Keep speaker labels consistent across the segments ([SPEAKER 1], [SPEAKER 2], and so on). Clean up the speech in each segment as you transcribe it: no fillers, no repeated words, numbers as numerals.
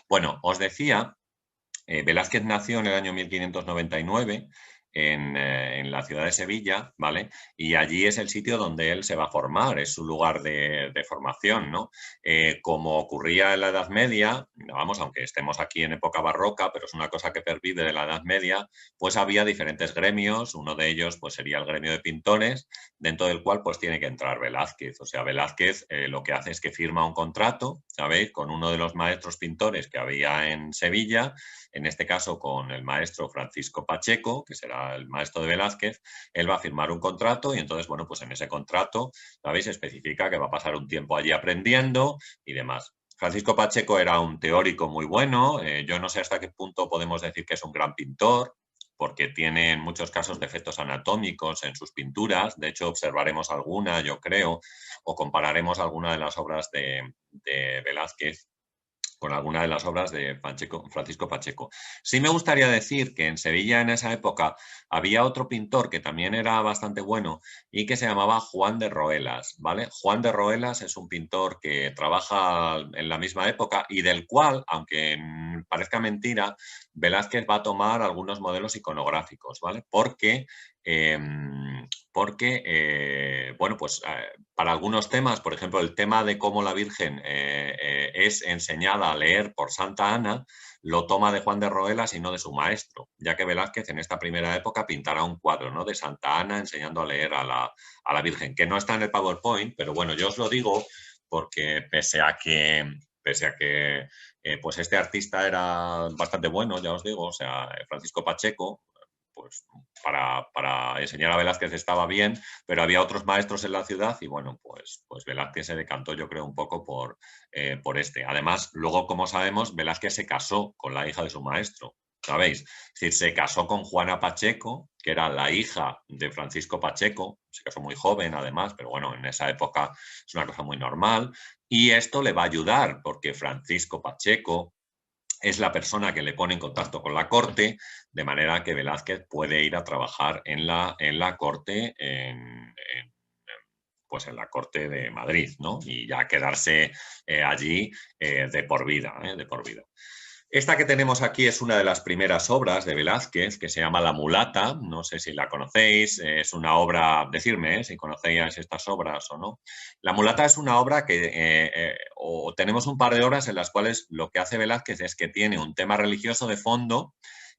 [SPEAKER 1] Bueno, os decía, Velázquez nació en el año 1599 en la ciudad de Sevilla, ¿vale? Y allí es el sitio donde él se va a formar, es su lugar de formación, ¿no? Como ocurría en la Edad Media, vamos, aunque estemos aquí en época barroca, pero es una cosa que pervive de la Edad Media, pues había diferentes gremios, uno de ellos pues sería el gremio de pintores, dentro del cual pues tiene que entrar Velázquez. O sea, Velázquez lo que hace es que firma un contrato, ¿sabéis? Con uno de los maestros pintores que había en Sevilla, en este caso con el maestro Francisco Pacheco, que será el maestro de Velázquez. Él va a firmar un contrato y entonces, bueno, pues en ese contrato, ¿sabéis? Especifica que va a pasar un tiempo allí aprendiendo y demás. Francisco Pacheco era un teórico muy bueno, yo no sé hasta qué punto podemos decir que es un gran pintor, porque tiene en muchos casos defectos anatómicos en sus pinturas, de hecho observaremos alguna, yo creo, o compararemos alguna de las obras de Velázquez con alguna de las obras de Francisco Pacheco. Sí me gustaría decir que en Sevilla en esa época había otro pintor que también era bastante bueno y que se llamaba Juan de Roelas, ¿vale? Juan de Roelas es un pintor que trabaja en la misma época y del cual, aunque parezca mentira, Velázquez va a tomar algunos modelos iconográficos, ¿vale? Eh, bueno, pues para algunos temas, por ejemplo, el tema de cómo la Virgen es enseñada a leer por Santa Ana, lo toma de Juan de Roelas y no de su maestro, ya que Velázquez en esta primera época pintará un cuadro, ¿no?, de Santa Ana enseñando a leer a la Virgen, que no está en el PowerPoint, pero bueno, yo os lo digo porque pese a que pues este artista era bastante bueno, ya os digo, o sea, Francisco Pacheco, pues para enseñar a Velázquez estaba bien, pero había otros maestros en la ciudad y bueno, pues Velázquez se decantó yo creo un poco por este. Además, luego como sabemos, Velázquez se casó con la hija de su maestro, ¿sabéis? Es decir, se casó con Juana Pacheco, que era la hija de Francisco Pacheco, se casó muy joven además, pero bueno, en esa época es una cosa muy normal, y esto le va a ayudar porque Francisco Pacheco es la persona que le pone en contacto con la corte, de manera que Velázquez puede ir a trabajar en la corte, pues en la corte de Madrid, ¿no? Y ya quedarse allí de por vida, de por vida. Esta que tenemos aquí es una de las primeras obras de Velázquez, que se llama La mulata, no sé si la conocéis, es una obra, decirme si conocéis estas obras o no. La mulata es una obra que o tenemos un par de obras en las cuales lo que hace Velázquez es que tiene un tema religioso de fondo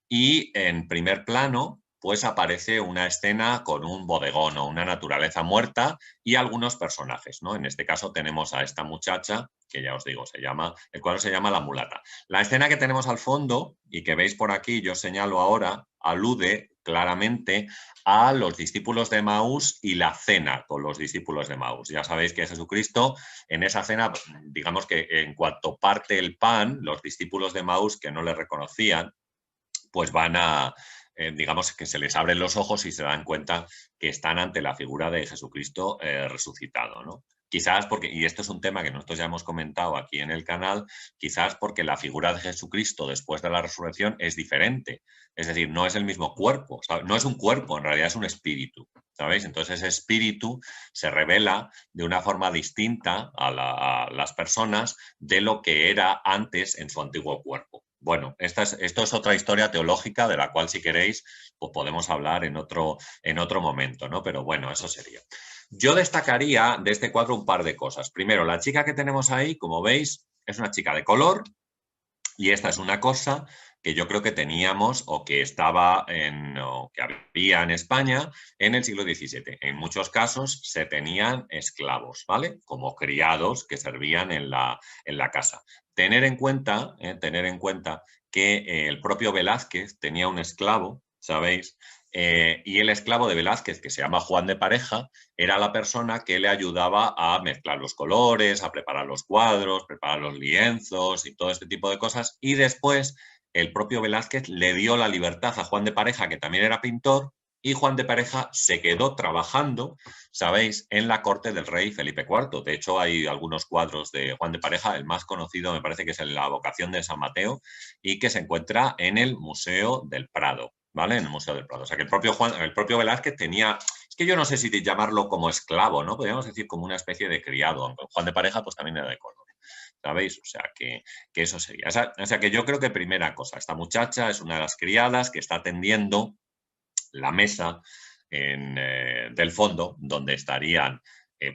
[SPEAKER 1] y en primer plano pues aparece una escena con un bodegón o una naturaleza muerta y algunos personajes, ¿no? En este caso tenemos a esta muchacha, que ya os digo, el cuadro se llama La mulata. La escena que tenemos al fondo y que veis por aquí, yo señalo ahora, alude claramente a los discípulos de Maús y la cena con los discípulos de Maús. Ya sabéis que Jesucristo en esa cena, digamos que en cuanto parte el pan, los discípulos de Maús que no le reconocían, pues digamos que se les abren los ojos y se dan cuenta que están ante la figura de Jesucristo resucitado, ¿no? Quizás porque, y esto es un tema que nosotros ya hemos comentado aquí en el canal, quizás porque la figura de Jesucristo después de la resurrección es diferente. Es decir, no es el mismo cuerpo, ¿sabes? No es un cuerpo, en realidad es un espíritu, ¿sabéis? Entonces ese espíritu se revela de una forma distinta a las personas de lo que era antes en su antiguo cuerpo. Bueno, esto es otra historia teológica de la cual si queréis pues podemos hablar en otro momento, ¿no? Pero bueno, eso sería. Yo destacaría de este cuadro un par de cosas. Primero, la chica que tenemos ahí, como veis, es una chica de color y esta es una cosa que yo creo que teníamos o que o que había en España en el siglo XVII. En muchos casos se tenían esclavos, ¿vale? Como criados que servían en la casa. Tener en cuenta que el propio Velázquez tenía un esclavo, ¿sabéis? Y el esclavo de Velázquez, que se llama Juan de Pareja, era la persona que le ayudaba a mezclar los colores, a preparar los cuadros, preparar los lienzos y todo este tipo de cosas. Y después el propio Velázquez le dio la libertad a Juan de Pareja, que también era pintor, y Juan de Pareja se quedó trabajando, sabéis, en la corte del rey Felipe IV. De hecho, hay algunos cuadros de Juan de Pareja, el más conocido me parece que es La vocación de San Mateo, y que se encuentra en el Museo del Prado, ¿vale? En el Museo del Prado. O sea que el propio Velázquez tenía, es que yo no sé si llamarlo como esclavo, ¿no? Podríamos decir como una especie de criado, aunque Juan de Pareja pues también era de color. ¿sabéis? O sea, que eso sería. O sea, que yo creo que primera cosa, esta muchacha es una de las criadas que está atendiendo la mesa del fondo, donde estarían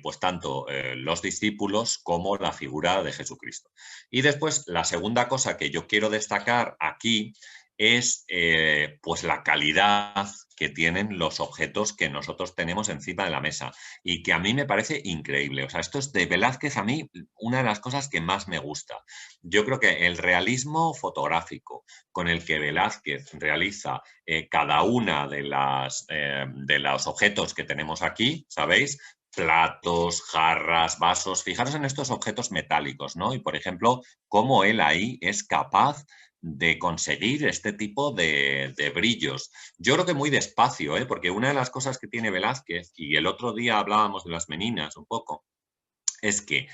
[SPEAKER 1] pues tanto los discípulos como la figura de Jesucristo. Y después, la segunda cosa que yo quiero destacar aquí es pues la calidad que tienen los objetos que nosotros tenemos encima de la mesa y que a mí me parece increíble. O sea, esto es de Velázquez a mí una de las cosas que más me gusta. Yo creo que el realismo fotográfico con el que Velázquez realiza cada una de los objetos que tenemos aquí, ¿sabéis? Platos, jarras, vasos. Fijaros en estos objetos metálicos, ¿no? Y, por ejemplo, cómo él ahí es capaz de conseguir este tipo de brillos. Yo creo que muy despacio, porque una de las cosas que tiene Velázquez, y el otro día hablábamos de las meninas un poco, es que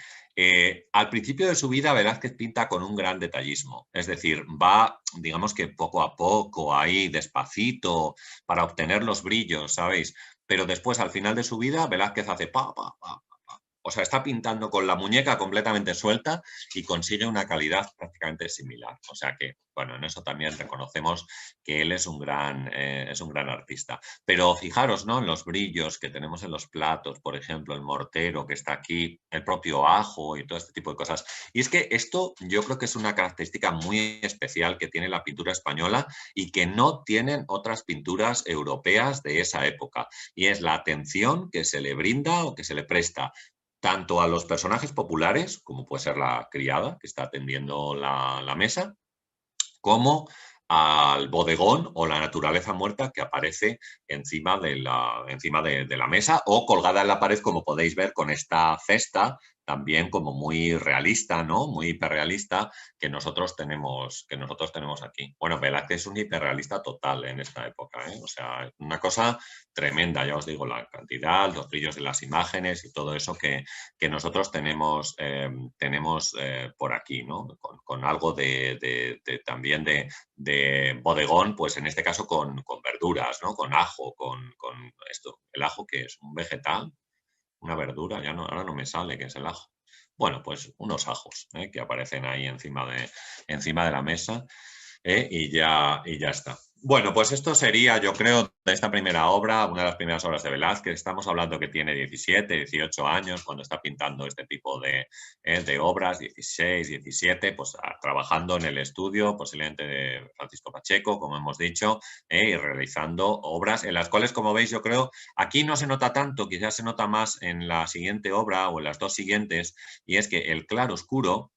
[SPEAKER 1] al principio de su vida Velázquez pinta con un gran detallismo, es decir, va, digamos que poco a poco, ahí despacito, para obtener los brillos, ¿sabéis? Pero después, al final de su vida, Velázquez hace pa, pa, pa, pa. O sea, está pintando con la muñeca completamente suelta y consigue una calidad prácticamente similar. O sea que, bueno, en eso también reconocemos que él es un gran artista. Pero fijaros, ¿no? En los brillos que tenemos en los platos, por ejemplo, el mortero que está aquí, el propio ajo y todo este tipo de cosas. Y es que esto yo creo que es una característica muy especial que tiene la pintura española y que no tienen otras pinturas europeas de esa época. Y es la atención que se le brinda o que se le presta tanto a los personajes populares, como puede ser la criada que está atendiendo la mesa, como al bodegón o la naturaleza muerta que aparece encima de la mesa o colgada en la pared, como podéis ver con esta cesta también como muy realista, ¿no? Muy hiperrealista que nosotros tenemos aquí. Bueno, Velázquez es un hiperrealista total en esta época, ¿eh? O sea, una cosa tremenda, ya os digo, la cantidad, los brillos de las imágenes y todo eso que nosotros tenemos por aquí, ¿no? Con algo también de bodegón, pues en este caso con verduras, ¿no? Con ajo, con esto. El ajo, que es un vegetal, una verdura, ya no, ahora no me sale qué es el ajo. Bueno, pues unos ajos que aparecen ahí encima de la mesa y ya está. Bueno, pues esto sería, yo creo, de esta primera obra, una de las primeras obras de Velázquez. Estamos hablando que tiene 17, 18 años cuando está pintando este tipo de obras, 16, 17, pues trabajando en el estudio, posiblemente de Francisco Pacheco, como hemos dicho, y realizando obras en las cuales, como veis, yo creo, aquí no se nota tanto, quizás se nota más en la siguiente obra o en las dos siguientes, y es que el claroscuro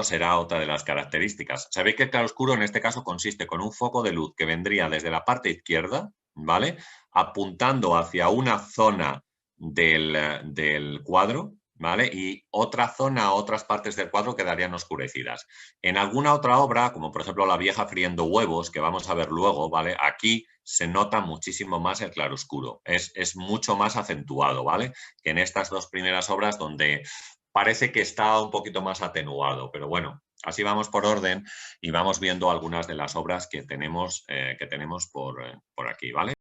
[SPEAKER 1] será otra de las características. Sabéis que el claroscuro en este caso consiste con un foco de luz que vendría desde la parte izquierda, ¿vale? Apuntando hacia una zona del cuadro, ¿vale? Y otra zona, otras partes del cuadro quedarían oscurecidas. En alguna otra obra, como por ejemplo La vieja friendo huevos, que vamos a ver luego, ¿vale? Aquí se nota muchísimo más el claroscuro. Es mucho más acentuado, ¿vale? Que en estas dos primeras obras donde parece que está un poquito más atenuado, pero bueno, así vamos por orden y vamos viendo algunas de las obras que tenemos por aquí, ¿vale?